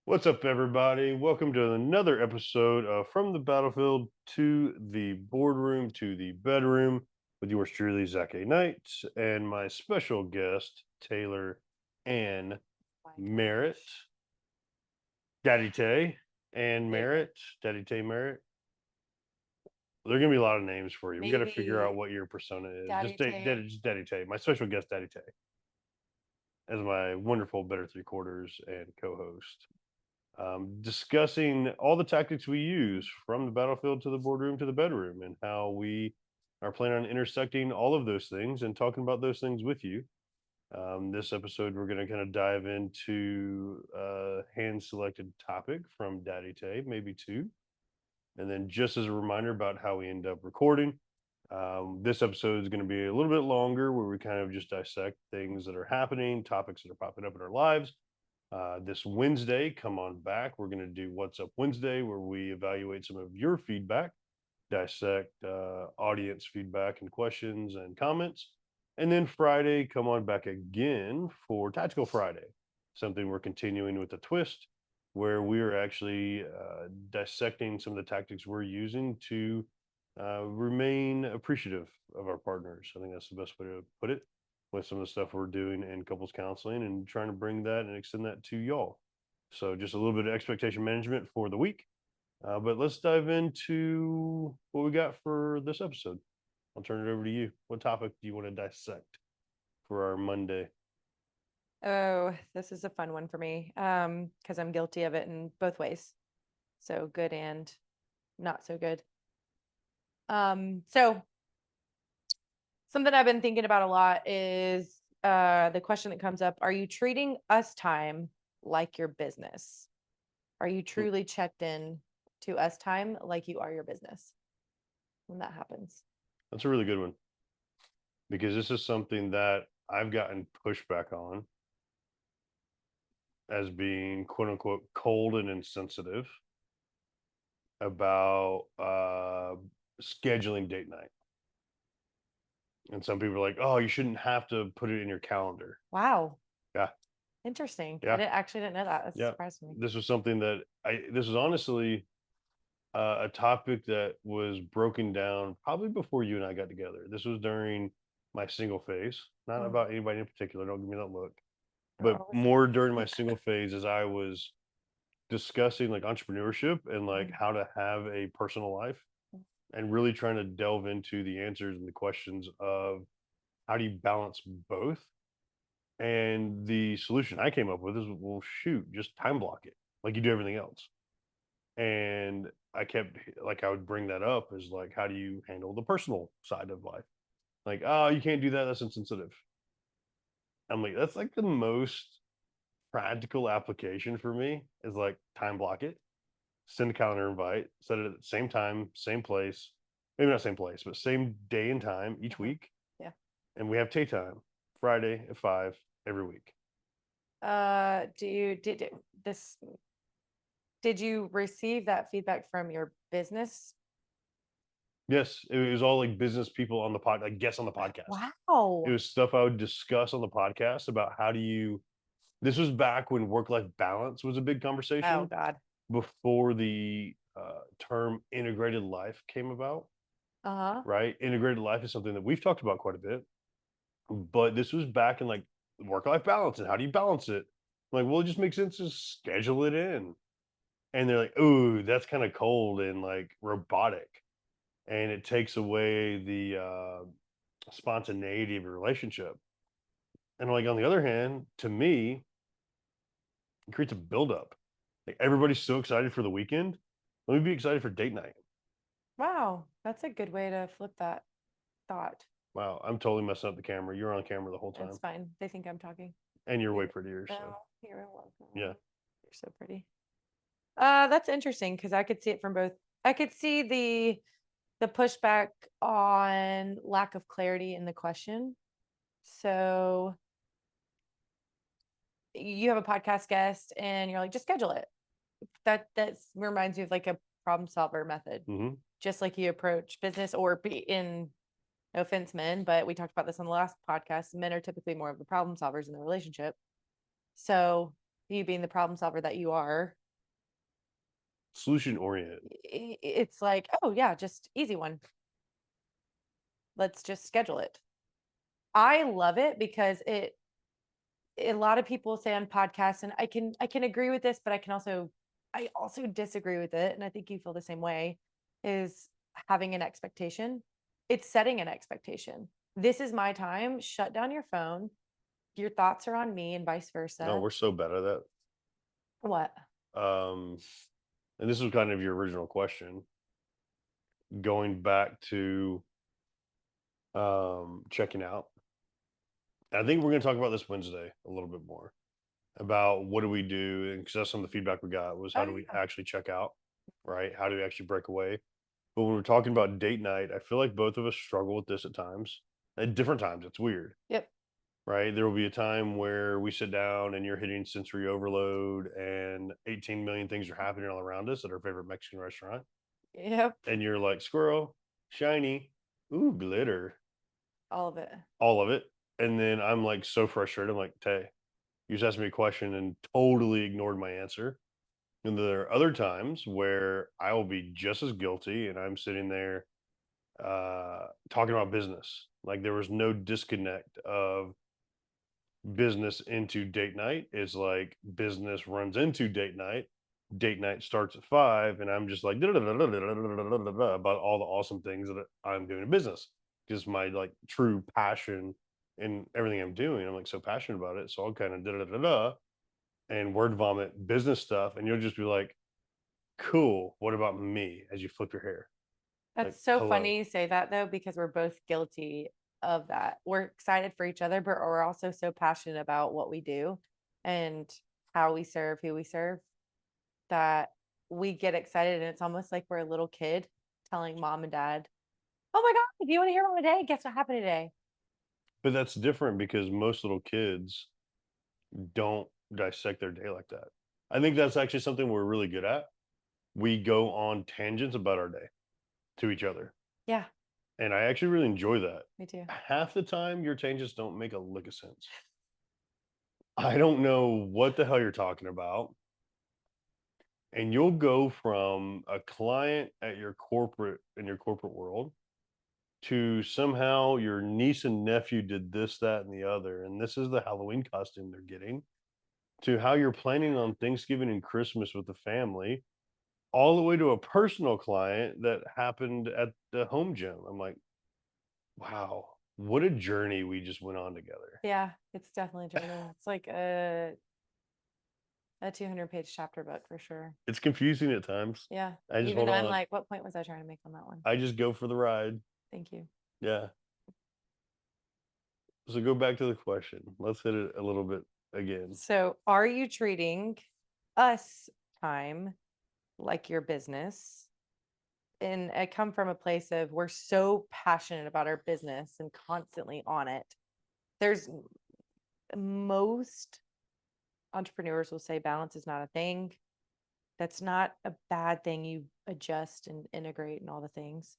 What's up, everybody? Welcome to another episode of From the Battlefield to the Boardroom to the Bedroom with yours truly, Zack Knight, and my special guest, Taylor and My Merritt, gosh. Daddy Tay and Favorite. Merritt, Daddy Tay Merritt. There are gonna be a lot of names for you. We got to figure out Maybe what your persona is. Daddy Tay. Just Daddy Tay. My special guest, Daddy Tay, as my wonderful better three quarters and co-host. Discussing all the tactics we use from the battlefield to the boardroom to the bedroom and how we are planning on intersecting all of those things and talking about those things with you. This episode, we're going to kind of dive into a hand selected topic from Daddy Tay, maybe two. And then, just as a reminder about how we end up recording, this episode is going to be a little bit longer where we kind of just dissect things that are happening, topics that are popping up in our lives. This Wednesday, come on back. We're going to do What's Up Wednesday, where we evaluate some of your feedback, dissect audience feedback and questions and comments. And then Friday, come on back again for Tactical Friday, something we're continuing with a twist, where we are actually dissecting some of the tactics we're using to remain appreciative of our partners. I think that's the best way to put it with some of the stuff we're doing in couples counseling and trying to bring that and extend that to y'all. So just a little bit of expectation management for the week. But let's dive into what we got for this episode. I'll turn it over to you. What topic do you want to dissect for our Monday? Oh, this is a fun one for me. Because I'm guilty of it in both ways. So good and not so good. So something I've been thinking about a lot is the question that comes up, are you treating us time like your business? Are you Hmm, truly checked in to us time like you are your business when that happens? that's a really good one because this is something that I've gotten pushback on as being quote unquote cold and insensitive about scheduling date night. And some people are like, "Oh, you shouldn't have to put it in your calendar." Wow. Yeah, Interesting. I yeah, didn't know that. That yeah. surprised me. This was something that this was honestly a topic that was broken down probably before you and I got together. This was during my single phase, not Mm. about anybody in particular. Don't give me that look, but Girl, more during my single phase as I was discussing like entrepreneurship and like mm, how to have a personal life and really trying to delve into the answers and the questions of how do you balance both. And the solution I came up with is, well, shoot, just time block it like you do everything else. And I kept like I would bring that up as like, how do you handle the personal side of life? Like, oh, you can't do that. That's insensitive. I'm like, that's like the most practical application for me is like time block it, send a calendar invite, set it at the same time, same place, maybe not same place, but same day and time each uh-huh. week. Yeah. And we have tea time Friday at 5 every week. Do you this did you receive that feedback from your business? Yes, it was all like business people on the pod, like guests on the podcast. It Wow. was stuff I would discuss on the podcast about how do you. This was back when work life balance was a big Oh conversation God. before the term integrated life came about. Uh-huh. Right, integrated life is something that we've talked about quite a bit, but this was back in like work life balance and how do you balance it? I'm like, well, it just makes sense to schedule it in. And they're like, ooh, that's kind of cold and like robotic, and it takes away the spontaneity of a relationship. And like on the other hand, to me, it creates a buildup. Like everybody's so excited for the weekend. Let me be excited for date night. Wow. That's a good way to flip that thought. Wow, I'm totally messing up the camera. You're on camera the whole That's time, fine. They think I'm talking. and you're way You're prettier. So oh, you're yeah, welcome. You're so pretty. That's interesting because I could see it from both. I could see the pushback on lack of clarity in the question. So you have a podcast guest and you're like, just schedule it. That reminds me of like a problem solver method, hmm, just like you approach business or be in no offense, men, but we talked about this on the last podcast. Men are typically more of the problem solvers in the relationship. So you being the problem solver that you are, Solution oriented. it's like, oh yeah, just easy one. Let's just schedule it. I love it because a lot of people say on podcasts, and I can agree with this, but I also disagree with it, and I think you feel the same way, is having an expectation. It's setting an expectation. This is my time. Shut down your phone. Your thoughts are on me, and vice No, versa. we're so bad at that. What? And this was kind of your original question, going back to checking out. I think we're going to talk about this Wednesday a little bit more about what do we do, and because that's some of the feedback we got was how Oh do we yeah. actually check out, right? How do we actually break away? But when we're talking about date night, I feel like both of us struggle with this at times, at different times. It's weird, Yep. right? There will be a time where we sit down and you're hitting sensory overload and 18 million things are happening all around us at our favorite Mexican restaurant. Yep. And you're like, squirrel, shiny, ooh, glitter, All of it. all of it. And then I'm like so frustrated. I'm like, Tay, you just asked me a question and totally ignored my answer. And there are other times where I will be just as guilty and I'm sitting there talking about business. Like there was no disconnect of business into date night. It's like business runs into date night. Date night starts at 5, and I'm just like about all the awesome things that I'm doing in business. Because my like true passion in everything I'm doing, I'm like so passionate about it. So I'll kind of and word vomit business stuff, and you'll just be like, "Cool. What about me?" As you flip your hair, like, That's so "Hello." funny you say that though, because we're both guilty of that. We're excited for each other, but we're also so passionate about what we do and how we serve, who we serve, that we get excited. And it's almost like we're a little kid telling mom and dad, oh my God, if you want to hear about my day, guess what happened today? But that's different because most little kids don't dissect their day like that. I think that's actually something we're really good at. We go on tangents about our day to each other. Yeah, And I actually really enjoy that. me too. Half the time, your tangents don't make a lick of sense. I don't know what the hell you're talking about. And you'll go from a client at your corporate in your corporate world to somehow your niece and nephew did this, that, and the other. And this is the Halloween costume they're getting, to how you're planning on Thanksgiving and Christmas with the family, all the way to a personal client that happened at the home gym. I'm like, wow, what a journey we just went on together. Yeah, it's definitely a journey. It's like a 200-page chapter book for sure. It's confusing at times. Yeah. I just Even hold I'm on. like, what point was I trying to make on that one? I just go for the ride. Thank you. Yeah. So go back to the question. Let's hit it a little bit again. So, are you treating us time like your business? And I come from a place of we're so passionate about our business and constantly on it. There's most entrepreneurs will say balance is not a thing. That's not a bad thing. You adjust and integrate and all the things.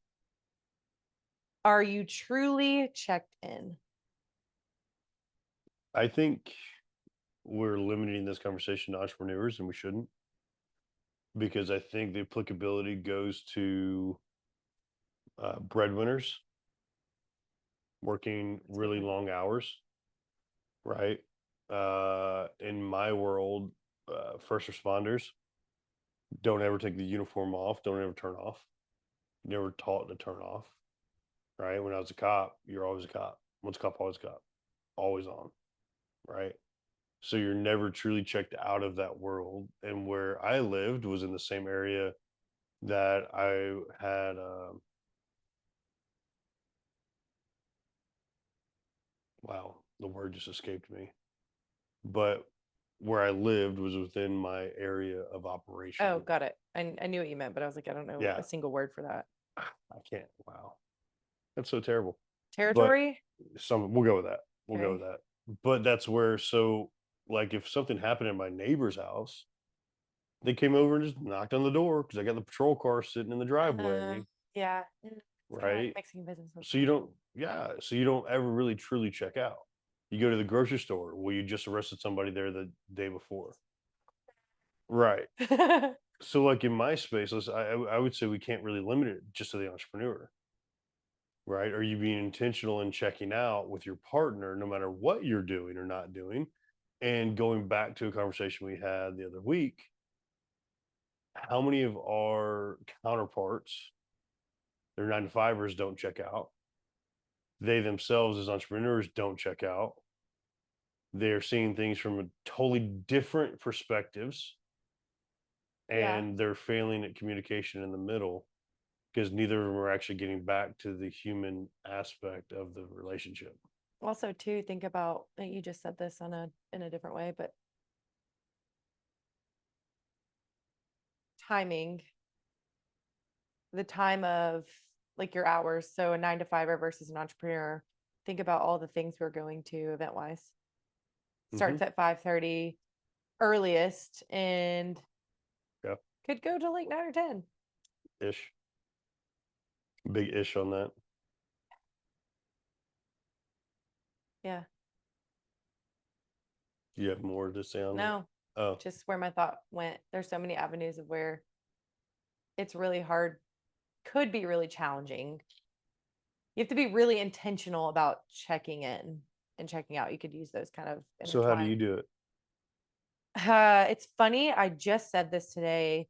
Are you truly checked in? I think we're limiting this conversation to entrepreneurs, and we shouldn't, because I think the applicability goes to breadwinners working That's a good really one. long hours, right? In my world, first responders don't ever take the uniform off, don't ever turn off, never taught to turn off, right? When I was a cop, you're always a cop. Once a cop, always a cop, always on, right? So you're never truly checked out of that world. And where I lived was in the same area that I had. Wow, the word just escaped me. But where I lived was within my area of operation. Oh, got it. I knew what you meant, but I was like, I don't know Yeah, a single word for that. I can't. Wow, that's so terrible. But Territory? we'll go with that. We'll go with Okay. that. But that's where, so like if something happened in my neighbor's house, they came over and just knocked on the door because I got the patrol car sitting in the driveway, Yeah. It's kind of like right? mixing business with So you don't, pleasure. yeah. So you don't ever really truly check out. You go to the grocery store. Well, you just arrested somebody there the day before. Right. So like in my space, I would say we can't really limit it just to the entrepreneur, right? Are you being intentional in checking out with your partner, no matter what you're doing or not doing? And going back to a conversation we had the other week, how many of our counterparts, their 9 to 5ers, don't check out? They themselves, as entrepreneurs, don't check out. They're seeing things from a totally different perspectives, Yeah. and they're failing at communication in the middle because neither of them are actually getting back to the human aspect of the relationship. Also, too, think about you just said this in a different way, but timing, the time of like your hours. So a 9 to 5er versus an entrepreneur. Think about all the things we're going to event wise. Hmm. Starts at 5:30 earliest and Yeah, could go to like 9 or 10. ish. Big ish on that. Yeah. Do you have more to say on that? No, Oh, just where my thought went. There's so many avenues of where it's really hard, could be really challenging. You have to be really intentional about checking in and checking out. You could use those kind of so how do you intertwined. do it? It's funny. I just said this today.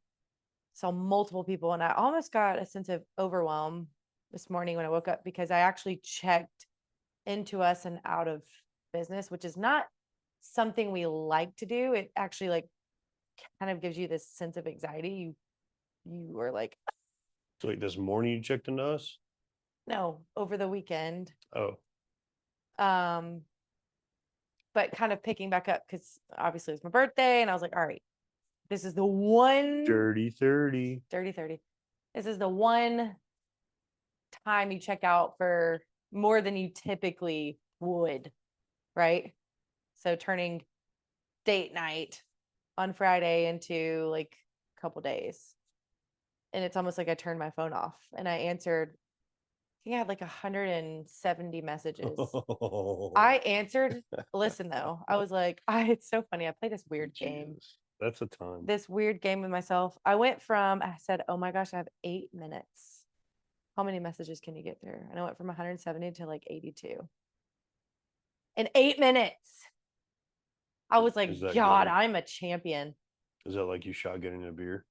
Saw multiple people, and I almost got a sense of overwhelm this morning when I woke up because I actually checked into us and out of business, which is not something we like to do. It actually like kind of gives you this sense of anxiety. You are like, So like this morning you checked into us? no, over the weekend. Oh, Um, but kind of picking back up because obviously it was my birthday, and I was like, all right, this is the one dirty 30. 30. This is the one time you check out for more than you typically would, right? So turning date night on Friday into like a couple days. And it's almost like I turned my phone off and I answered, I think I had like 170 messages. I answered, listen though, I was like, it's so funny. I play this weird game, Jesus, that's a ton. this weird game with myself. I said, oh my gosh, I have 8 minutes. How many messages can you get through? And I went from 170 to like 82 in 8 minutes. I was Is like, that God, good? I'm a champion. Is that like you shotgunning a beer?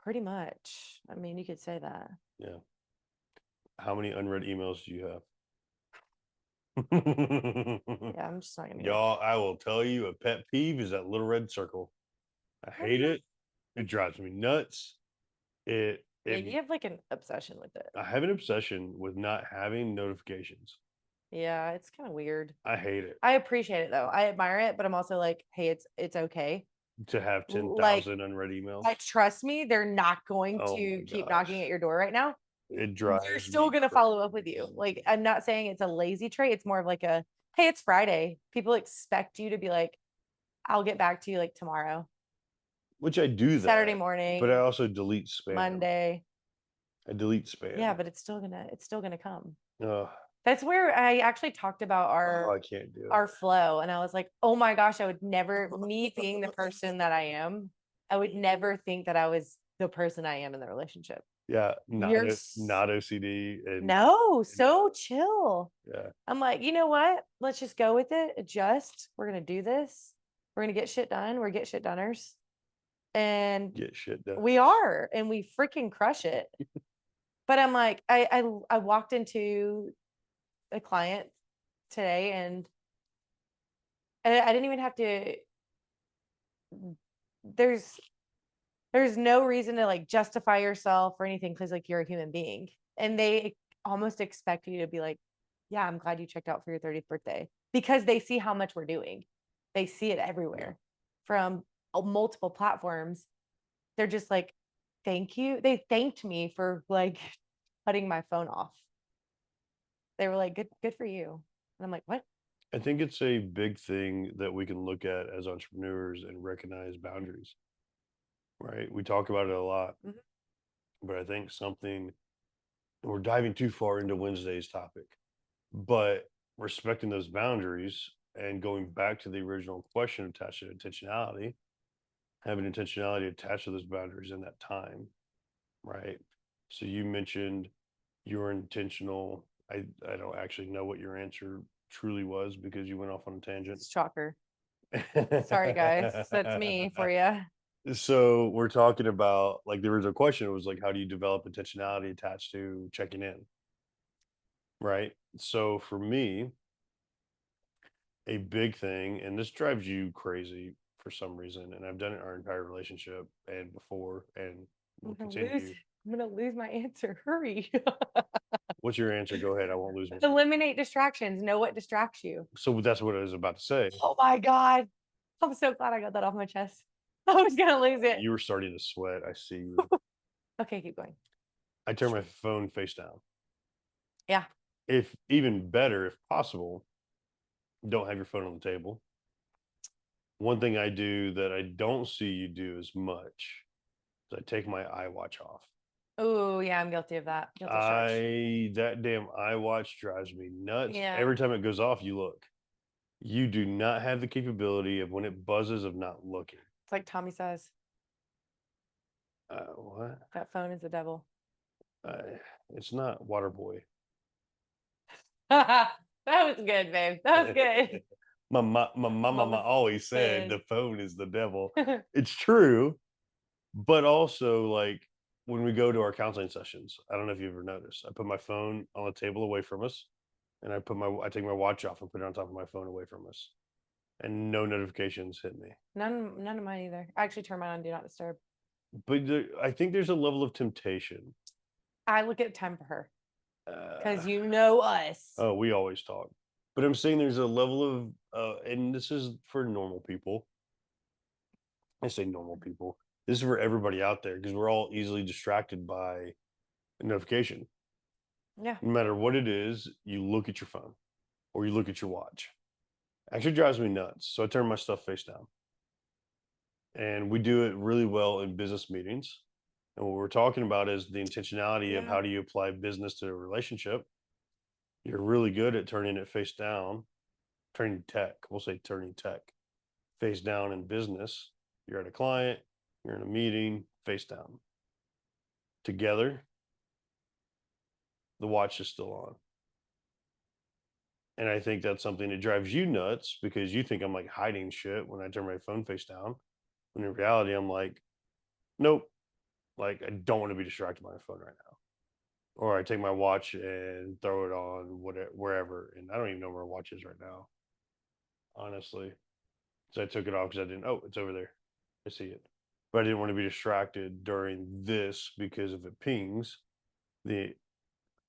Pretty much. I mean, you could say that. Yeah. How many unread emails do you have? Yeah, I'm just not gonna get. Y'all, I will tell you a pet peeve is that little red circle. I hate it. It drives me nuts. Yeah, you It have like an obsession with it. I have an obsession with not having notifications. Yeah, it's kind of weird. I hate it. I appreciate it though. I admire it, but I'm also like, hey, it's okay. To have Like, 10,000 unread emails. I trust me, they're not going Oh to my keep knocking gosh. at your door right now. It They're drives still me gonna follow up with you. crazy. Like, I'm not saying it's a lazy trait. It's more of like a, hey, it's Friday. People expect you to be like, I'll get back to you like tomorrow, Which I do Saturday that, but I morning, also delete spam. Monday. I delete Yeah, spam. but it's still gonna come. Oh, That's where I actually talked about I can't do our it. flow, and I was like, oh my gosh, I would never, me being the person that I am, I would never think that I was the person I am in the relationship. Yeah, You're not OCD and no, and, so chill. yeah, I'm like, you know what? Let's just go with it. Adjust. We're gonna do this. We're gonna get shit done. We're get shit doneers. And get shit done. we are, and we freaking crush it. But I'm like, I walked into a client today and I didn't even have to, there's there's no reason to like justify yourself or anything because like you're a human being. And they almost expect you to be like, yeah, I'm glad you checked out for your 30th birthday because they see how much we're doing. They see it Yeah. everywhere from multiple platforms. They're just like, thank you. They thanked me for like cutting my phone off. They were like, good for you. And I'm like, what? I think it's a big thing that we can look at as entrepreneurs and recognize boundaries, right? We talk about it a lot, Mhm. but I think we're diving too far into Wednesday's topic, but respecting those boundaries and going back to the original question attached to intentionality, having intentionality attached to those boundaries in that time, right? So you mentioned you were intentional. I don't actually know what your answer truly was because you went off on a tangent. Shocker. Sorry, guys. That's me for you. So we're talking about, like, there was a question. It was like, how do you develop intentionality attached to checking in? Right. So for me, a big thing, and this drives you crazy for some reason, and I've done it our entire relationship and before, and will continue. I'm gonna lose my answer. Hurry. What's your answer? Go ahead. I won't lose my. Eliminate distractions. Know what distracts you. So that's what I was about to say. Oh my God. I'm so glad I got that off my chest. I was gonna lose it. You were starting to sweat. I see you. Okay, keep going. I turn my phone face down. Yeah. If even better, if possible, don't have your phone on the table. One thing I do that I don't see you do as much is I take my iWatch off. Oh yeah, I'm guilty of that. Guilty stretch. That damn iWatch drives me nuts. Yeah. Every time it goes off, you look. You do not have the capability of when it buzzes of not looking. It's like Tommy says, What? that phone is the devil. It's not Waterboy. That was good, babe. That was good. My mama Mama always said said. the phone is the devil. It's true, but also, like, when we go to our counseling sessions, I don't know if you ever noticed, I put my phone on the table away from us, and I take my watch off and put it on top of my phone away from us, and no notifications hit me. None of mine either. I actually turn mine on do not disturb. But I think there's a level of temptation. I look at time for her because Uh, you know us. oh, we always talk, but I'm saying there's a level of, and this is for normal people. I say normal people. This is for everybody out there because we're all easily distracted by a notification. Yeah. No matter what it is, you look at your phone or you look at your watch. Actually drives me nuts. So I turn my stuff face down. And we do it really well in business meetings. And what we're talking about is the intentionality of Yeah. how do you apply business to a relationship. You're really good at turning it face down, turning tech. We'll say turning tech face down in business. You're at a client, you're in a meeting, face down. Together, the watch is still on. And I think that's something that drives you nuts because you think I'm like hiding shit when I turn my phone face down. When in reality, I'm like, nope, like I don't want to be distracted by my phone right now. Or I take my watch and throw it on whatever, wherever. And I don't even know where my watch is right now, honestly. So I took it off because I didn't, oh, it's over there. I see it. But I didn't want to be distracted during this because if it pings, the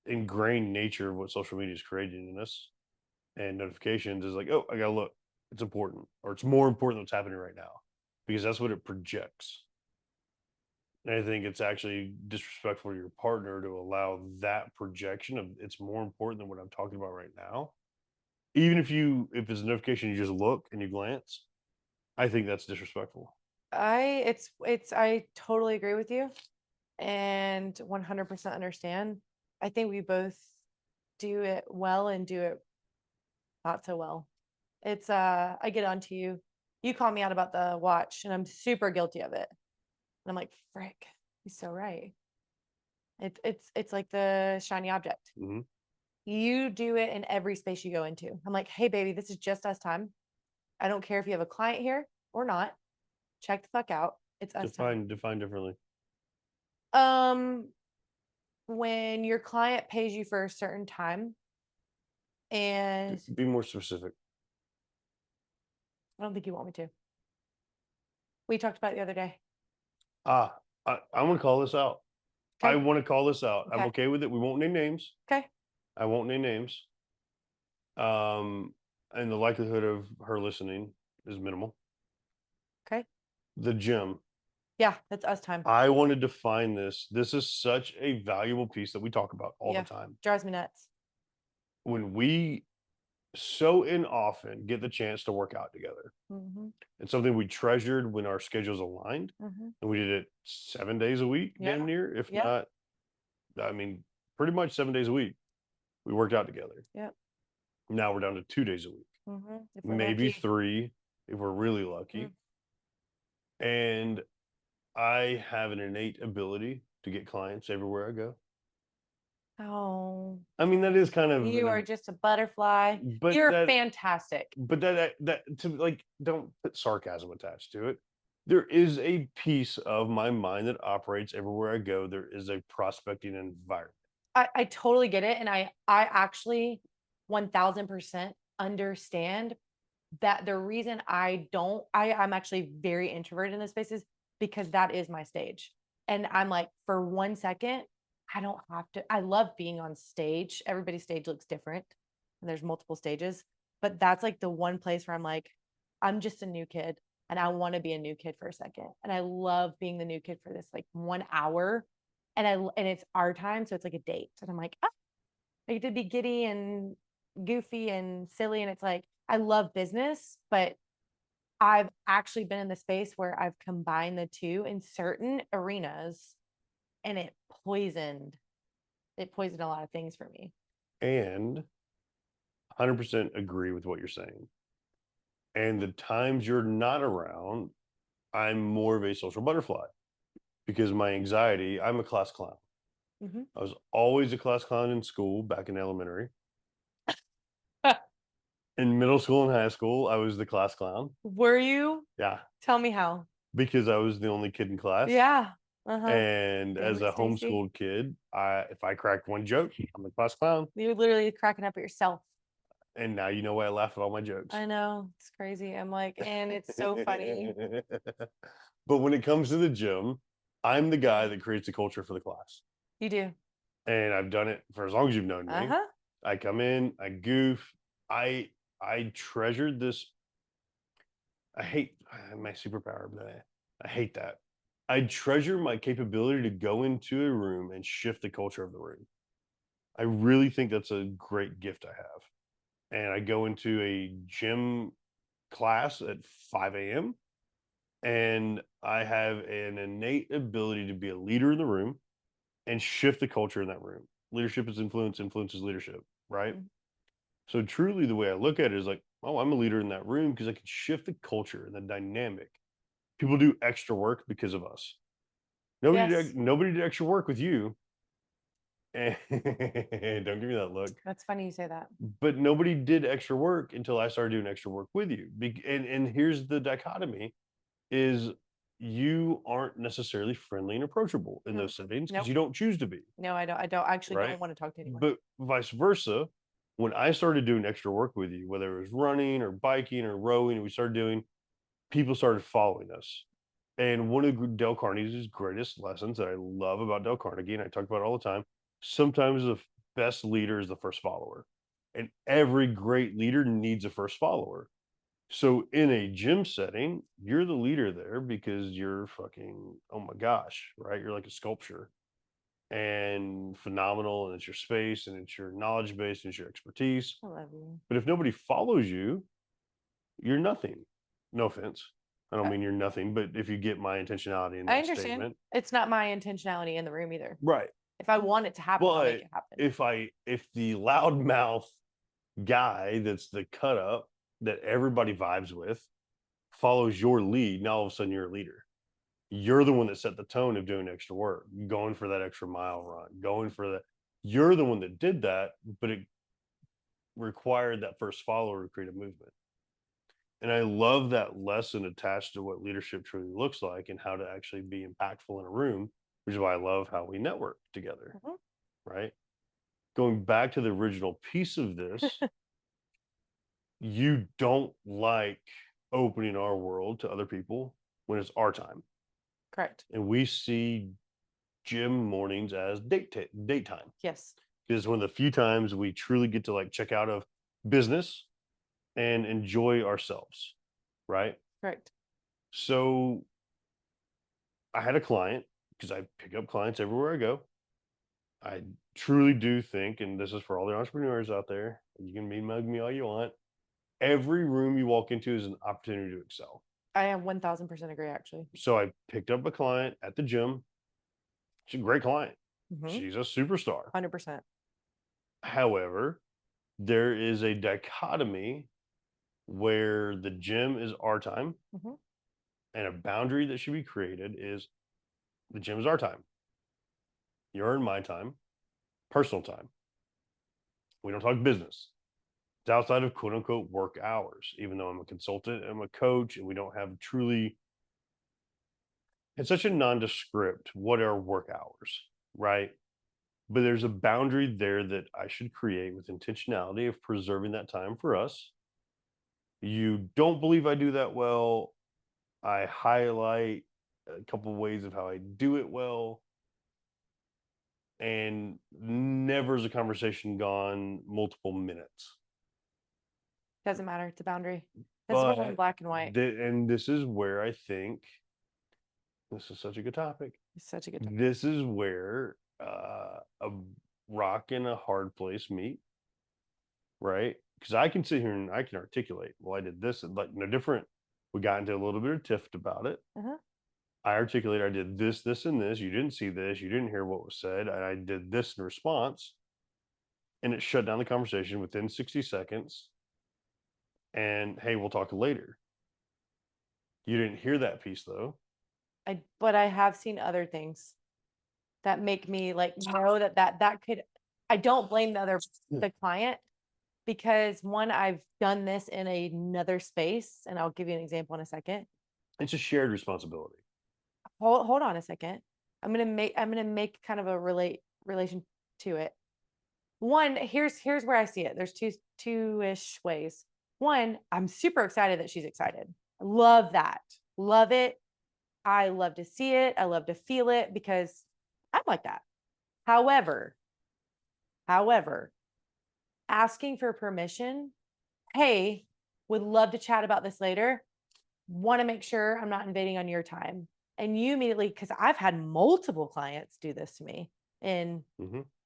ingrained nature of what social media is creating in us and notifications is like, oh, I gotta look. It's important, or it's more important than what's happening right now, because that's what it projects. And I think it's actually disrespectful to your partner to allow that projection of it's more important than what I'm talking about right now. Even if it's a notification, you just look and you glance. I think that's disrespectful. I totally agree with you and 100% understand. I think we both do it well and do it not so well. It's I get onto you. You call me out about the watch and I'm super guilty of it. And I'm like, frick, he's so right. It's like the shiny object. Mm-hmm. You do it in every space you go into. I'm like, hey baby, this is just us time. I don't care if you have a client here or not. Check the fuck out. It's us time. Define differently. Um, when your client pays you for a certain time, and Be more specific. I don't think you want me to. We talked about it the other day. I want to call this out. I Okay. want to call this out. I'm Okay. okay with it. We won't name names. Okay. I won't name names. And the likelihood of her listening is minimal. Okay. The gym. Yeah, that's us time. I want to define this. This is such a valuable piece that we talk about all Yeah. the time. Drives me nuts. When we so often get the chance to work out together, Mm-hmm. it's something we treasured when our schedules aligned, Mm-hmm. and we did it 7 days a week, Yeah. damn near, if Yeah. not, I mean, pretty much 7 days a week. We worked out together. Yeah. Now we're down to 2 days a week, Mm-hmm. maybe Lucky. 3 if we're really lucky. Mm. And I have an innate ability to get clients everywhere I go. Oh, I mean, that is kind of you are just a butterfly. but You're that fantastic. but that to like don't put sarcasm attached to it. There is a piece of my mind that operates everywhere I go. There is a prospecting environment. I totally get it. And I actually 1000% understand that the reason I'm actually very introverted in this space is because that is my stage. And I'm like, for 1 second, I don't have to. I love being on stage. Everybody's stage looks different and there's multiple stages. But that's like the one place where I'm like, I'm just a new kid and I want to be a new kid for a second. And I love being the new kid for this like 1 hour. And it's our time. So it's like a date. And I'm like, I get to be giddy and goofy and silly. And it's like, I love business, but I've actually been in the space where I've combined the two in certain arenas and it poisoned a lot of things for me. And 100% agree with what you're saying. And the times you're not around, I'm more of a social butterfly because my anxiety, I'm a class clown. Mhm. I was always a class clown in school back in elementary. In middle school and high school, I was the class clown. Were you? Yeah, Tell me how. because I was the only kid in class. Yeah. Uh-huh. And Damn as it, a Stacy. homeschooled kid, if I cracked one joke, I'm the class clown. You're literally cracking up at yourself. And now you know why I laugh at all my jokes. I know. It's crazy. I'm like, and it's so funny. But when it comes to the gym, I'm the guy that creates the culture for the class. You do. And I've done it for as long as you've known me. Uh-huh. I come in, I goof. I treasured this. I hate my superpower, but I hate that. I treasure my capability to go into a room and shift the culture of the room. I really think that's a great gift I have. And I go into a gym class at 5 a.m. and I have an innate ability to be a leader in the room and shift the culture in that room. Leadership is influence, influence is leadership, right? Mhm. So truly the way I look at it is like, oh, I'm a leader in that room because I can shift the culture and the dynamic. People do extra work because of us. Yes. Nobody did extra work with you. And don't give me that look. That's funny you say that. But nobody did extra work until I started doing extra work with you. And here's the dichotomy is you aren't necessarily friendly and approachable in No. those settings because Nope. you don't choose to be, No, I don't. I don't actually right? don't want to talk to anyone. But vice versa, when I started doing extra work with you, whether it was running or biking or rowing, and we started doing, people started following us. And one of Dale Carnegie's greatest lessons that I love about Dale Carnegie, and I talk about it all the time, sometimes the best leader is the first follower. And every great leader needs a first follower. So in a gym setting, you're the leader there because you're fucking, oh my gosh, right? You're like a sculpture and phenomenal, and it's your space and it's your knowledge base and it's your expertise. I love you. But if nobody follows you, you're nothing. No offense. I don't Uh, mean you're nothing, but if you get my intentionality in I that understand. statement. It's not my intentionality in the room either. Right. If I want it to happen, I'll make But it happen. if the loudmouth guy that's the cut up that everybody vibes with follows your lead, now all of a sudden you're a leader. You're the one that set the tone of doing extra work, going for that extra mile run, going for that. You're the one that did that, but it required that first follower to create a movement. And I love that lesson attached to what leadership truly looks like and how to actually be impactful in a room, which is why I love how we network together, Mhm. right? Going back to the original piece of this, you don't like opening our world to other people when it's our time. Correct. And we see gym mornings as date time. Yes. Because one of the few times we truly get to like check out of business and enjoy ourselves, right? Correct. So I had a client because I pick up clients everywhere I go. I truly do think, and this is for all the entrepreneurs out there, you can mug me all you want. Every room you walk into is an opportunity to excel. I am 1000% agree, actually. So I picked up a client at the gym. She's a great client. Mhm. She's a superstar. 100%. However, there is a dichotomy where the gym is our time Mhm. And a boundary that should be created is the gym is our time. You're in my time, personal time. We don't talk business. It's outside of quote unquote work hours, even though I'm a consultant, I'm a coach, and we don't have truly, it's such a nondescript what are work hours, right? But there's a boundary there that I should create with intentionality of preserving that time for us. You don't believe I do that well. I highlight a couple of ways of how I do it well. And never is a conversation gone multiple minutes. Doesn't matter. It's a boundary. This is why I'm But black and white. and this is where I think this is such a good topic. It's such a good topic. This is where a rock and a hard place meet, right? Because I can sit here and I can articulate, well, I did this, and like no different. We got into a little bit of tiff about it. Uh-huh. I articulated, I did this, this, and this. You didn't see this. You didn't hear what was said. And I did this in response. And it shut down the conversation within 60 seconds. And hey, we'll talk later. You didn't hear that piece though. But I have seen other things that make me like know that could, I don't blame the client, because one, I've done this in another space, and I'll give you an example in a second. It's a shared responsibility. Hold on a second. I'm gonna make kind of a relation to it. One, here's where I see it. There's two-ish ways. One, I'm super excited that she's excited. I love that. Love it. I love to see it. I love to feel it, because I'm like that. However, asking for permission, hey, would love to chat about this later. Want to make sure I'm not invading on your time. And you immediately, because I've had multiple clients do this to me in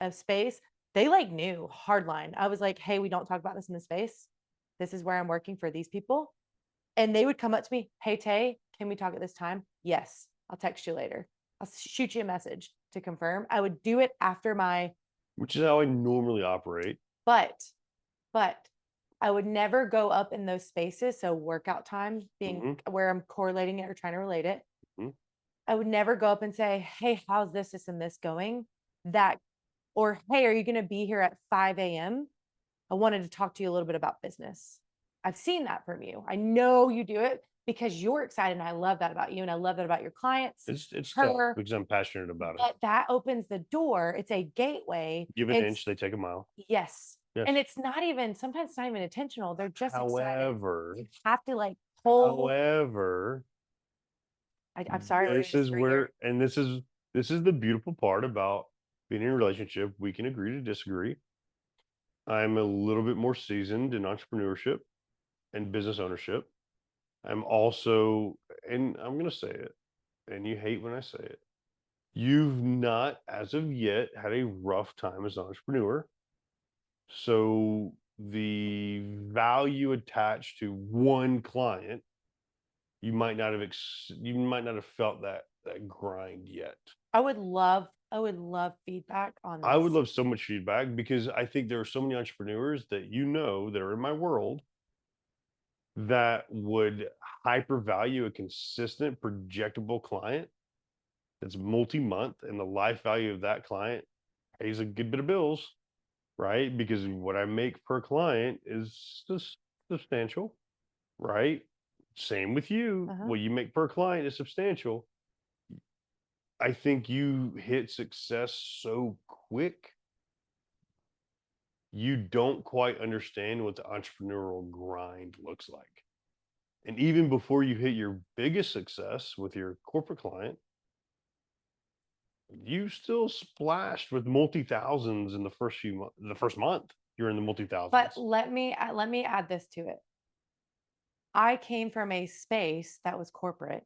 a space, they like knew hardline. I was like, hey, we don't talk about this in the space. This is where I'm working for these people. And they would come up to me, hey, Tay, can we talk at this time? Yes, I'll text you later. I'll shoot you a message to confirm. I would do it after which is how I normally operate. But I would never go up in those spaces. So workout time being where I'm correlating it or trying to relate it. I would never go up and say, hey, how's this and this going? Or hey, are you going to be here at 5 a.m.? I wanted to talk to you a little bit about business. I've seen that from you. I know you do it because you're excited, and I love that about you, and I love that about your clients. It's tough because I'm passionate about it. But that opens the door. It's a gateway. Give an inch, they take a mile. Yes. And it's not even, sometimes it's not even intentional. They're just however, excited. You have to like pull. However, I'm sorry. This is where, and this is the beautiful part about being in a relationship. We can agree to disagree. I'm a little bit more seasoned in entrepreneurship and business ownership. I'm also, and I'm going to say it, and you hate when I say it, you've not, as of yet, had a rough time as an entrepreneur. So the value attached to one client, you might not have felt that grind yet. I would love feedback on this. I would love so much feedback, because I think there are so many entrepreneurs that that are in my world that would hyper value a consistent, projectable client that's multi-month, and the life value of that client pays a good bit of bills, right? Because what I make per client is substantial, right? Same with you. What you make per client is substantial. I think you hit success so quick, you don't quite understand what the entrepreneurial grind looks like. And even before you hit your biggest success with your corporate client, you still splashed with multi-thousands in the first month. You're in the multi-thousands. But let me add this to it. I came from a space that was corporate,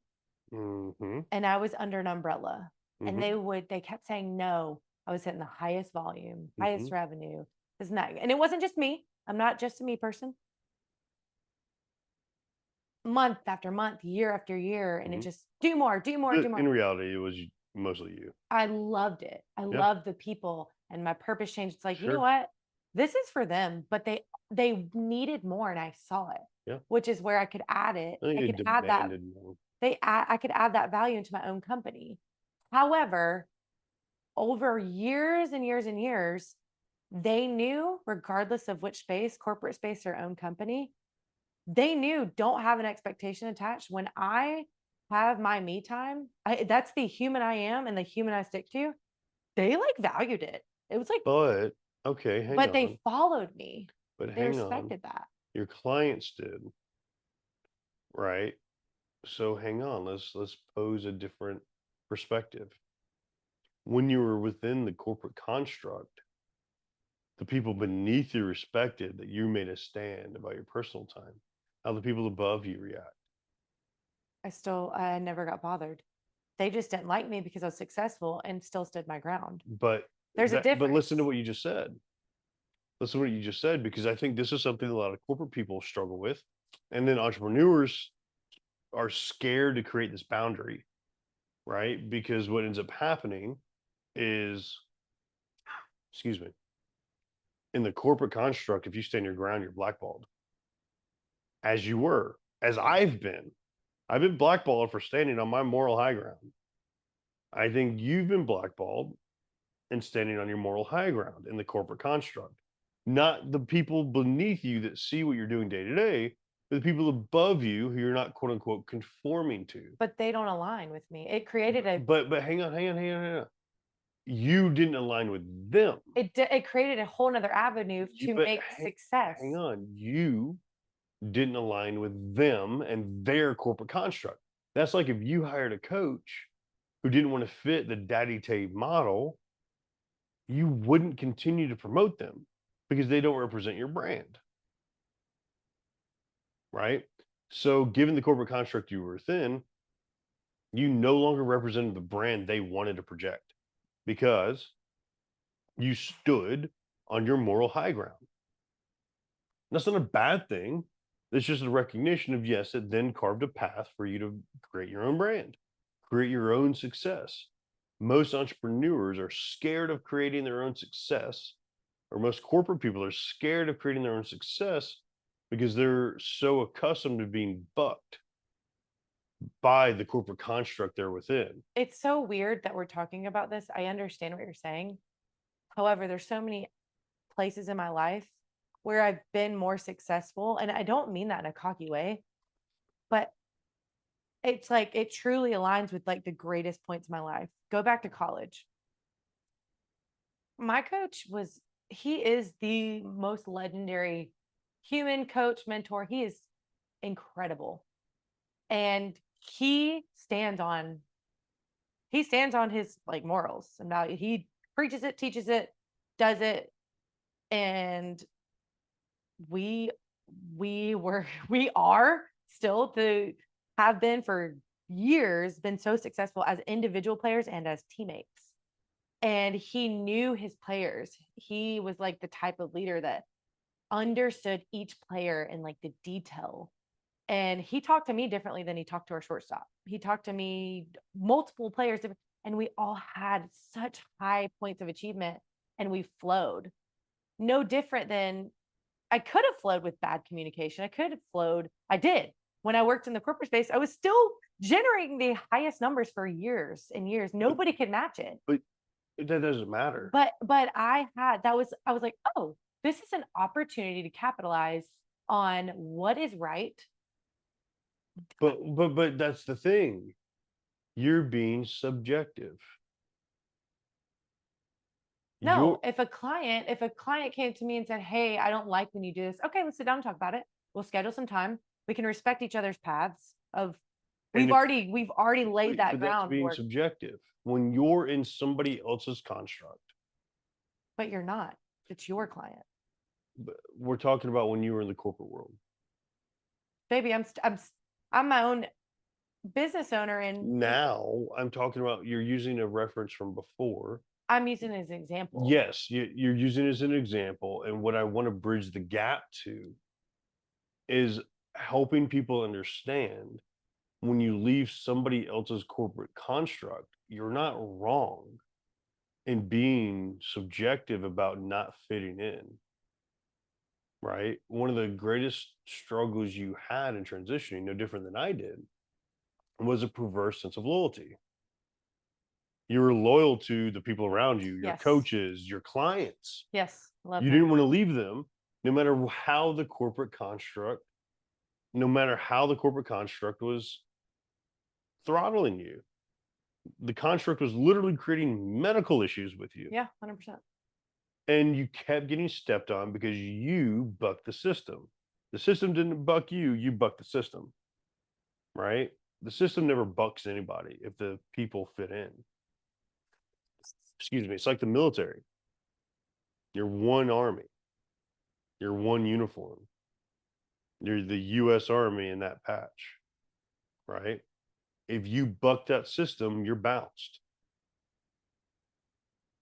and I was under an umbrella, and they kept saying no. I was hitting the highest volume, highest revenue, isn't that? And it wasn't just me. I'm not just a me person. Month after month, year after year, and it just do more. In reality, it was mostly you. I loved it. I loved the people, and my purpose changed. It's like, you know what? This is for them, but they needed more, and I saw it. Which is where I could add it. I could add that. I could add that value into my own company. However, over years and years and years, they knew, regardless of which space, corporate space or own company, they knew don't have an expectation attached. When I have my me time, that's the human I am and the human I stick to. They like valued it. It was like, But okay, hang but on. they followed me. But They hang on. respected that. Your clients did, right? So hang on. Let's pose a different perspective. When you were within the corporate construct, the people beneath you respected that you made a stand about your personal time. How the people above you react. I never got bothered. They just didn't like me because I was successful and still stood my ground. But There's a but listen to difference. what you just said. Listen to what you just said, because I think this is something a lot of corporate people struggle with. And then entrepreneurs are scared to create this boundary, right? Because what ends up happening is, excuse me, in the corporate construct, if you stand your ground, you're blackballed. As you were, as I've been. I've been blackballed for standing on my moral high ground. I think you've been blackballed and standing on your moral high ground in the corporate construct. Not the people beneath you that see what you're doing day to day, but the people above you who you're not quote unquote conforming to. But they don't align with me. It created a But hang on. You didn't align with them. it created a whole nother avenue to make success. Hang on. You didn't align with them and their corporate construct. That's like if you hired a coach who didn't want to fit the Daddy Tate model, you wouldn't continue to promote them because they don't represent your brand. Right? So, given the corporate construct you were within, you no longer represented the brand they wanted to project because you stood on your moral high ground. That's not a bad thing. It's just a recognition of, yes, it then carved a path for you to create your own brand, create your own success. Most entrepreneurs are scared of creating their own success, or most corporate people are scared of creating their own success because they're so accustomed to being bucked by the corporate construct they're within. It's so weird that we're talking about this. I understand what you're saying. However, there's so many places in my life where I've been more successful. And I don't mean that in a cocky way, but it's like it truly aligns with like the greatest points in my life. Go back to college. My coach he is the most legendary human coach, mentor. He is incredible. And he stands on his like morals and value. He preaches it, teaches it, does it. And we we are still to have been for years been so successful as individual players and as teammates. And he knew his players. He was like the type of leader that understood each player in like the detail. And he talked to me differently than he talked to our shortstop. He talked to me multiple players, and we all had such high points of achievement and we flowed. No different than I could have flowed with bad communication. I could have flowed. I did. When I worked in the corporate space, I was still generating the highest numbers for years and years. Nobody could match it. But that doesn't matter. But I was like, oh, this is an opportunity to capitalize on what is right. But that's the thing. You're being subjective. No, if a client came to me and said, "Hey, I don't like when you do this." Okay, let's sit down and talk about it. We'll schedule some time. We can respect each other's paths of we've already laid that but that's being groundwork. subjective when you're in somebody else's construct. But you're not. It's your client. But we're talking about when you were in the corporate world. Baby, I'm my own business owner, and Now I'm talking about you're using a reference from before. I'm using it as an example. Yes, you're using it as an example. And what I want to bridge the gap to is helping people understand when you leave somebody else's corporate construct, you're not wrong in being subjective about not fitting in. Right? One of the greatest struggles you had in transitioning, no different than I did, was a perverse sense of loyalty. You were loyal to the people around you, your Yes. coaches, your clients. Yes. Love You that. didn't want to leave them no matter how the corporate construct, was throttling you. The construct was literally creating medical issues with you. Yeah, 100%. And you kept getting stepped on because you bucked the system. The system didn't buck you, you bucked the system, right? The system never bucks anybody if the people fit in. Excuse me. It's like the military. You're one army. You're one uniform. You're the US Army in that patch, right? If you buck that system, you're bounced.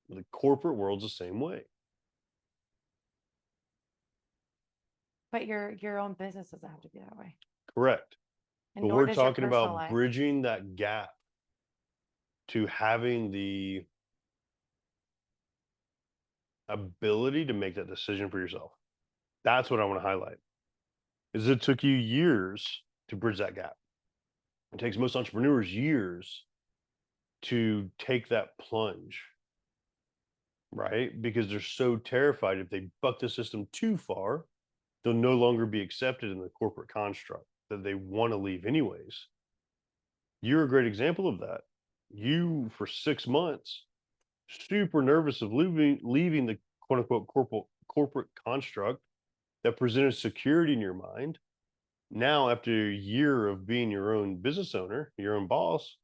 The corporate world's the same way. But your own business doesn't have to be that way. Correct. And But nor we're does your talking personal about life. bridging that gap to having the ability to make that decision for yourself. That's what I want to highlight. Is it took you years to bridge that gap. It takes most entrepreneurs years to take that plunge, right? Because they're so terrified if they buck the system too far, they'll no longer be accepted in the corporate construct that they want to leave anyways. You're a great example of that. You, for 6 months, super nervous of leaving the quote unquote corporate construct that presented security in your mind. Now, after a year of being your own business owner, your own boss,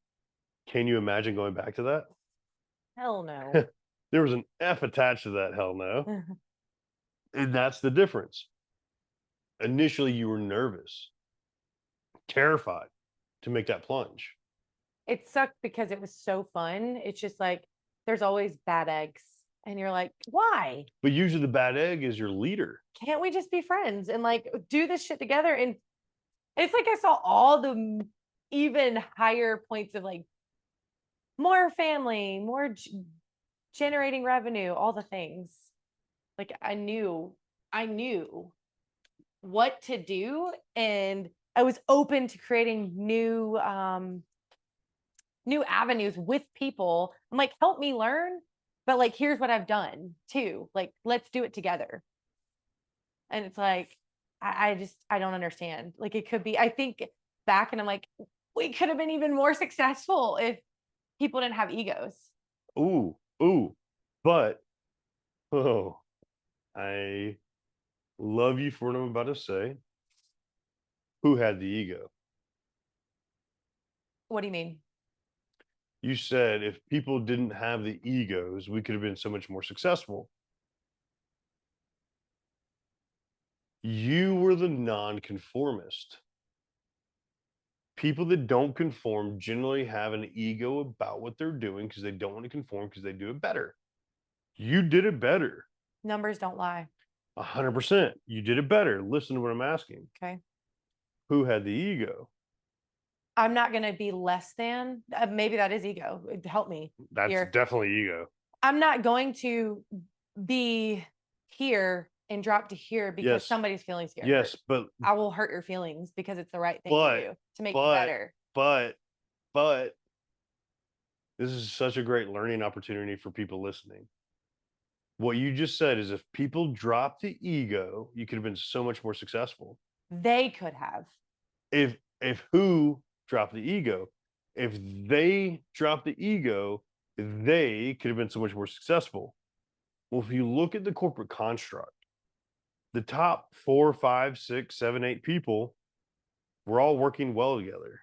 can you imagine going back to that? Hell no. There was an F attached to that, hell no. And that's the difference. Initially, you were nervous, terrified to make that plunge. It sucked because it was so fun. It's just like there's always bad eggs. And you're like, why? But usually the bad egg is your leader. Can't we just be friends and like do this shit together? And it's like I saw all the even higher points of like more family, more generating revenue, all the things. Like I knew what to do, and I was open to creating new avenues with people. I'm like, help me learn, but like here's what I've done too. Like let's do it together. And it's like I don't understand. Like it could be, I think back and I'm like, we could have been even more successful if people didn't have egos. Ooh, but I love you for what I'm about to say. Who had the ego? What do you mean? You said if people didn't have the egos, we could have been so much more successful. You were the nonconformist. People that don't conform generally have an ego about what they're doing because they don't want to conform because they do it better. You did it better. Numbers don't lie. 100%. You did it better. Listen to what I'm asking. Okay. Who had the ego? I'm not going to be less than. Maybe that is ego. Help me. That's here. definitely ego. I'm not going to be here and drop to here because somebody's feelings get hurt. But I will hurt your feelings because it's the right thing to do to make you better. But this is such a great learning opportunity for people listening. What you just said is if people dropped the ego, you could have been so much more successful. They could have. If who dropped the ego? If they dropped the ego, they could have been so much more successful. Well, if you look at the corporate construct, the top 4, 5, 6, 7, 8 people were all working well together.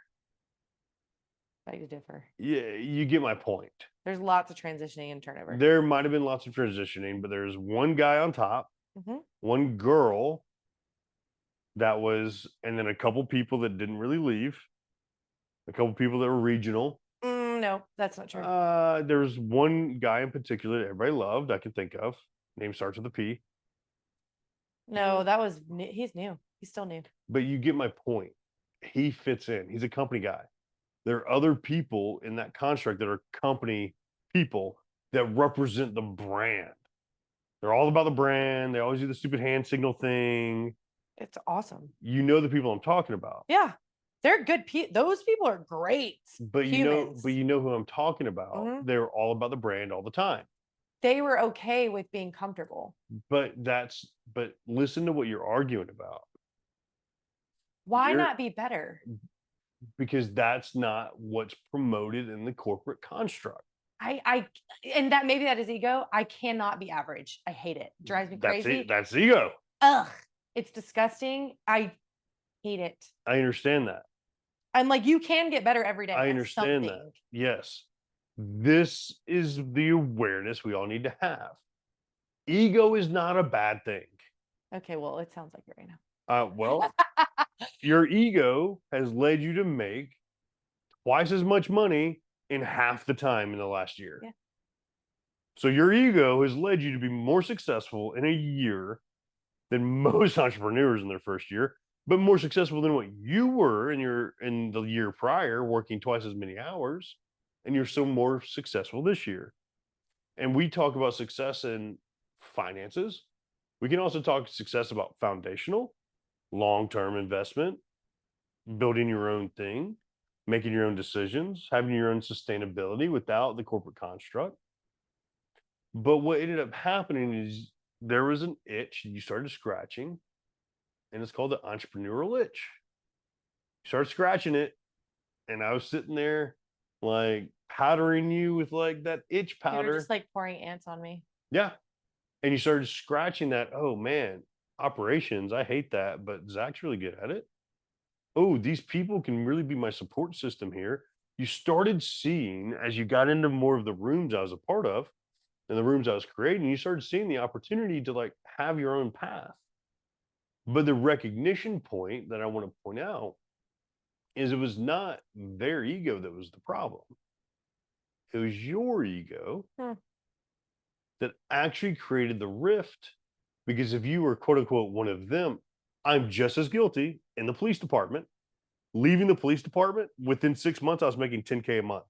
Beg to differ. Yeah, you get my point. There's lots of transitioning and turnover. There might have been lots of transitioning, but there's one guy on top, one girl that was, and then a couple people that didn't really leave, a couple people that were regional. No, that's not true. There's one guy in particular that everybody loved, I can think of. Name starts with a P. No, that was he's new. He's still new. But you get my point. He fits in. He's a company guy. There are other people in that construct that are company people that represent the brand. They're all about the brand. They always do the stupid hand signal thing. It's awesome. You know the people I'm talking about. Yeah. They're good people. Those people are great But humans. you know who I'm talking about. Mhm. They're all about the brand all the time. They were okay with being comfortable. But listen to what you're arguing about. Why You're not be better? Because that's not what's promoted in the corporate construct. I and that maybe that is ego. I cannot be average. I hate it. Drives me That's crazy. it. That's ego. Ugh. It's disgusting. I hate it. I understand that. I'm like, you can get better every day I at understand that. something. Yes. This is the awareness we all need to have. Ego is not a bad thing. Okay, well, it sounds like it right now. Well, your ego has led you to make twice as much money in half the time in the last year. Yeah. So your ego has led you to be more successful in a year than most entrepreneurs in their first year, but more successful than what you were in the year prior, working twice as many hours, and you're so more successful this year. And we talk about success in finances. We can also talk success about foundational, long-term investment, building your own thing, making your own decisions, having your own sustainability without the corporate construct. But what ended up happening is there was an itch you started scratching, and it's called the entrepreneurial itch. You started scratching it, and I was sitting there like powdering you with like that itch You were powder. just like pouring ants on me. Yeah. And you started scratching that. Oh man, operations, I hate that, but Zach's really good at it. Oh, these people can really be my support system here. You started seeing as you got into more of the rooms I was a part of and the rooms I was creating, you started seeing the opportunity to like have your own path. But the recognition point that I want to point out is it was not their ego that was the problem. It was your ego Hmm. that actually created the rift. Because if you were quote unquote one of them, I'm just as guilty in the police department. Leaving the police department within 6 months, I was making 10K a month.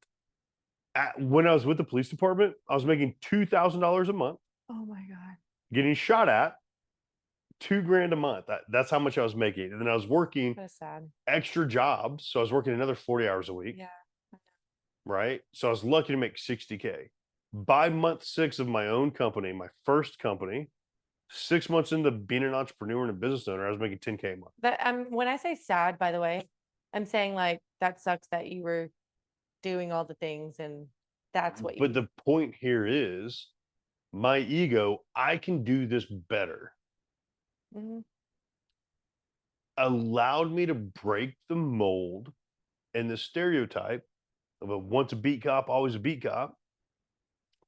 When I was with the police department, I was making $2,000 a month, Oh my God. getting shot at, 2 grand a month. That's how much I was making. And then I was working Kind of sad. extra jobs. So I was working another 40 hours a week. Yeah. Right. So I was lucky to make 60K. By month 6 of my own company, my first company, 6 months into being an entrepreneur and a business owner, I was making 10K a month. That when I say sad, by the way, I'm saying like that sucks that you were doing all the things and that's what you But the point here is my ego, I can do this better, Mhm. allowed me to break the mold and the stereotype of a once a beat cop, always a beat cop,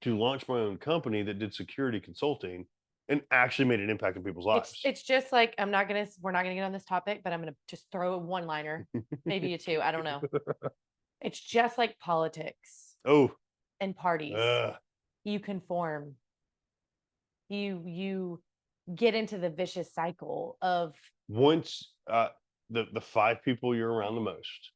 to launch my own company that did security consulting and actually made an impact in people's lives. It's just like we're not gonna get on this topic, but I'm gonna just throw a one liner, maybe a two. I don't know. It's just like politics Oh, and parties. You conform. You get into the vicious cycle of once the 5 people you're around the most,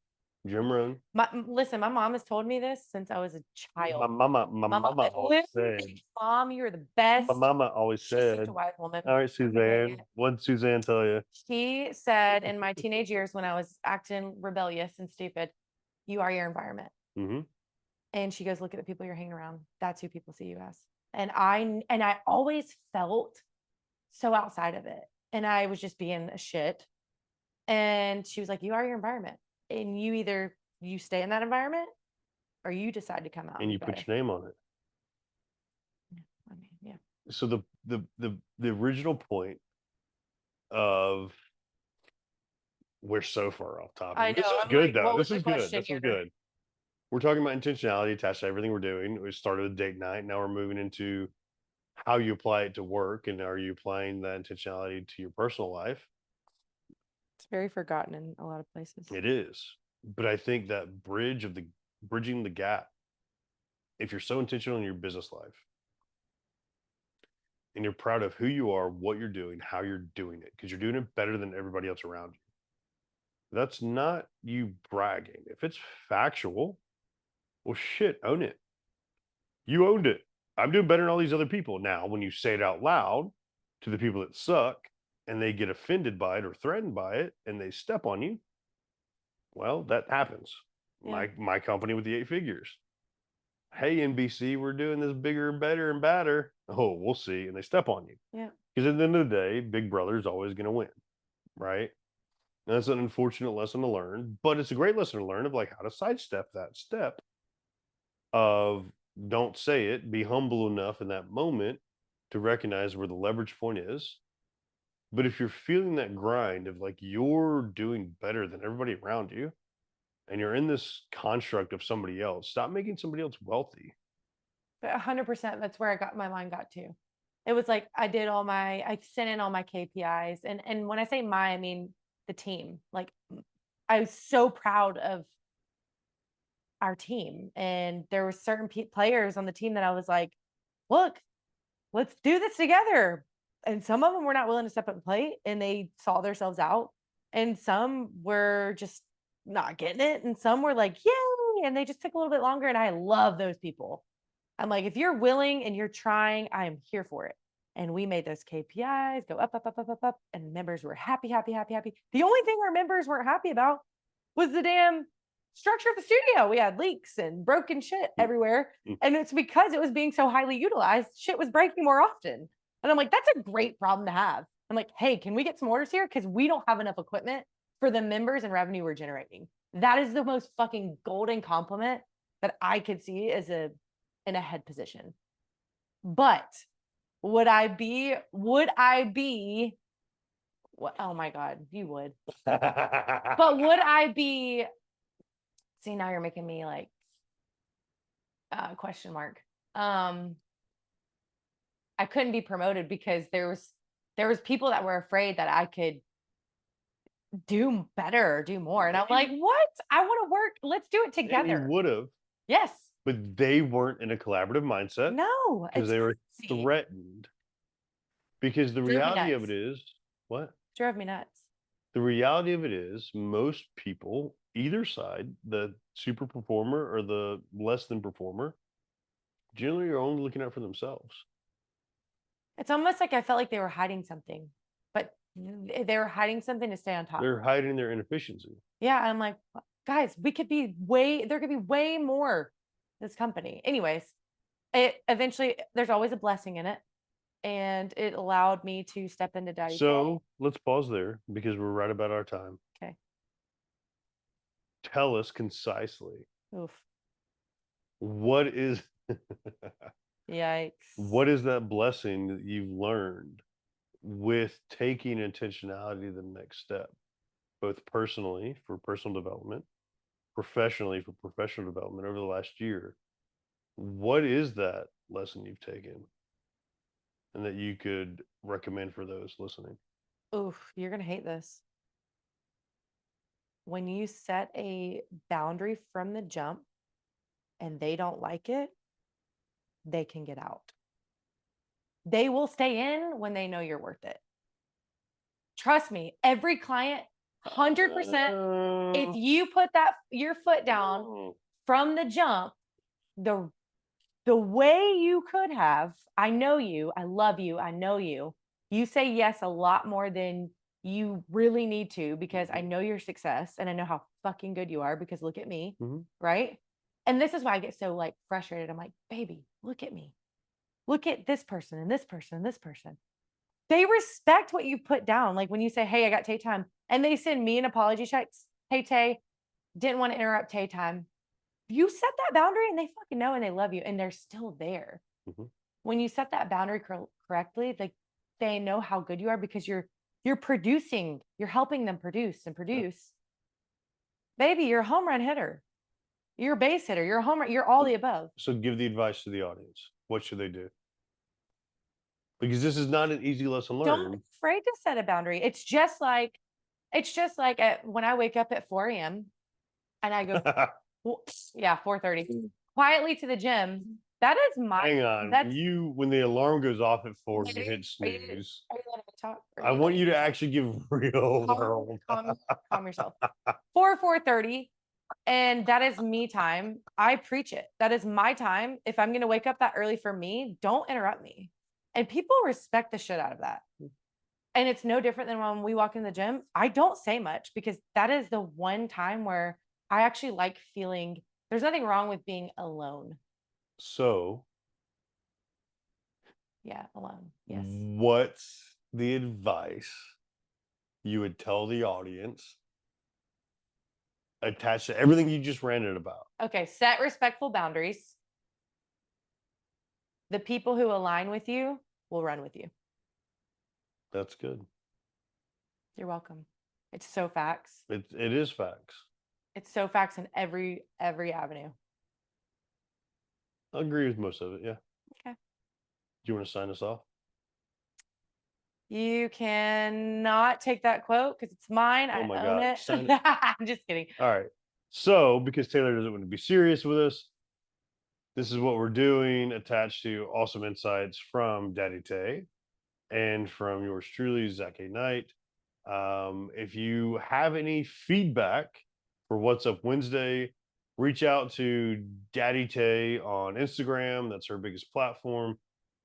Jim Rohn. listen, my mom has told me this since I was a child. My mama always said, Mom, you're the best. my mama always She's such said, a wise woman. all right, I'm gonna tell you. Suzanne, what did Suzanne tell you? She said in my teenage years when I was acting rebellious and stupid, you are your environment. Mm-hmm. And she goes, look at the people you're hanging around. That's who people see you as. And I always felt so outside of it. And I was just being a shit. And she was like, you are your environment. And you stay in that environment or you decide to come out And you put your name on it. I mean, yeah. So the original point of we're so far off topic. I This know. is I'm good like, though. what This was is the good. question This is here? good. We're talking about intentionality attached to everything we're doing. We started with date night. Now we're moving into how you apply it to work, and are you applying that intentionality to your personal life? It's very forgotten in a lot of places. It is, but I think that bridging the gap. If you're so intentional in your business life, and you're proud of who you are, what you're doing, how you're doing it, because you're doing it better than everybody else around you. That's not you bragging. If it's factual, well, shit, own it. You owned it. I'm doing better than all these other people. Now, when you say it out loud to the people that suck and they get offended by it or threatened by it and they step on you, Well, that happens. Yeah. My company with the 8 figures. Hey, NBC, we're doing this bigger and better and badder. Oh, we'll see. And they step on you. Yeah. Because at the end of the day, Big Brother is always going to win. Right. And that's an unfortunate lesson to learn, but it's a great lesson to learn of like how to sidestep that step of don't say it, be humble enough in that moment to recognize where the leverage point is. But if you're feeling that grind of like you're doing better than everybody around you and you're in this construct of somebody else, stop making somebody else wealthy. But 100%, that's where my mind got to. It was like I sent in all my KPIs, and when I say I mean the team. Like I was so proud of our team, and there were certain players on the team that I was like, look, let's do this together. And some of them were not willing to step up and play, and they saw themselves out, and some were just not getting it, and some were like, yay, and they just took a little bit longer. And I love those people. I'm like, if you're willing and you're trying, I am here for it. And we made those KPIs go up, up, up, up, up, up. And members were happy, happy, happy, happy. The only thing our members weren't happy about was the damn structure of the studio. We had leaks and broken shit everywhere. And it's because it was being so highly utilized, shit was breaking more often. And I'm like, that's a great problem to have. I'm like, hey, can we get some orders here? Because we don't have enough equipment for the members and revenue we're generating. That is the most fucking golden compliment that I could see as in a head position. But would I be, what? Oh my God, you would. But would I be, see, now you're making me like, question mark. I couldn't be promoted because there was people that were afraid that I could do better or do more. And I'm like, what? I want to work. Let's do it together. You would have. Yes. But they weren't in a collaborative mindset. No, because they were threatened. Because the reality of it is, what? Drove me nuts. The reality of it is, most people, either side, the super performer or the less than performer, generally are only looking out for themselves. It's almost like I felt like they were hiding something, but they were hiding something to stay on top. They're hiding their inefficiency. Yeah, I'm like, guys, there could be way more this company. Anyways, it eventually, there's always a blessing in it. And it allowed me to step into daddy's role. Let's pause there because we're right about our time. Okay. Tell us concisely. Oof. What is Yikes. What is that blessing that you've learned with taking intentionality to the next step, both personally for personal development, professionally for professional development over the last year? What is that lesson you've taken and that you could recommend for those listening? Oof, you're going to hate this. When you set a boundary from the jump and they don't like it, they can get out. They will stay in when they know you're worth it. Trust me, every client, 100%, if you put your foot down from the jump, the way you could have, I know you, I love you, I know you. You say yes a lot more than you really need to because I know your success and I know how fucking good you are because look at me, right? And this is why I get so like frustrated. I'm like, baby, look at me. Look at this person and this person and this person. They respect what you put down. Like when you say, hey, I got Tay time, and they send me an apology check. Hey, Tay, didn't want to interrupt Tay time. You set that boundary and they fucking know and they love you and they're still there. When you set that boundary correctly, like they know how good you are because you're producing, you're helping them produce and produce. Baby, you're a home run hitter. You're a base hitter. You're a home run. You're all the above. So give the advice to the audience. What should they do? Because this is not an easy lesson learned. Don't be afraid to set a boundary. It's just like when I wake up at 4 a.m. and I go, yeah, 4:30, quietly to the gym. That is my. Hang on. When the alarm goes off at 4, you hit snooze. Are you letting me talk? I want you to actually give real world. Calm yourself. 4:30. And that is me time. I preach it. That is my time. If I'm going to wake up that early for me, don't interrupt me. And people respect the shit out of that. And it's no different than when we walk in the gym. I don't say much because that is the one time where I actually like feeling there's nothing wrong with being alone. So, Yeah, alone. Yes. what's the advice you would tell the audience attached to everything you just ranted about? Okay, set respectful boundaries. The people who align with you will run with you. That's good. You're welcome. It's so facts. It is facts. It's so facts in every avenue. I agree with most of it. Yeah. Okay. Do you want to sign us off? You cannot take that quote because it's mine. Oh I my own God. it. Sign it. I'm just kidding. All right. So, because Taylor doesn't want to be serious with us, this is what we're doing attached to awesome insights from Daddy Tay and from yours truly, Zack Knight. If you have any feedback for What's Up Wednesday, reach out to Daddy Tay on Instagram. That's her biggest platform.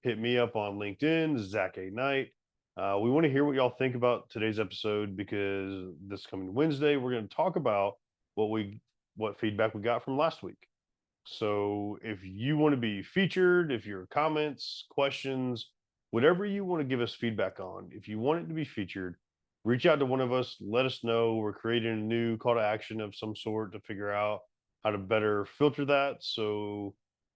Hit me up on LinkedIn, Zack Knight. We want to hear what y'all think about today's episode because this coming Wednesday, we're going to talk about what feedback we got from last week. So if you want to be featured, if your comments, questions, whatever you want to give us feedback on, if you want it to be featured, reach out to one of us, let us know. We're creating a new call to action of some sort to figure out how to better filter that. So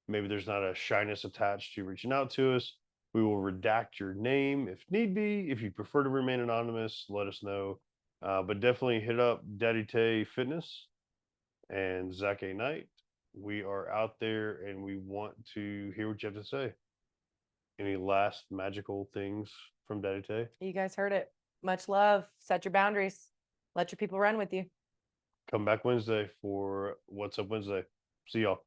maybe there's not a shyness attached to reaching out to us. We will redact your name if need be. If you prefer to remain anonymous, let us know. But definitely hit up Daddy Tay Fitness and Zack Knight. We are out there and we want to hear what you have to say. Any last magical things from Daddy Tay? You guys heard it. Much love. Set your boundaries. Let your people run with you. Come back Wednesday for What's Up Wednesday. See y'all.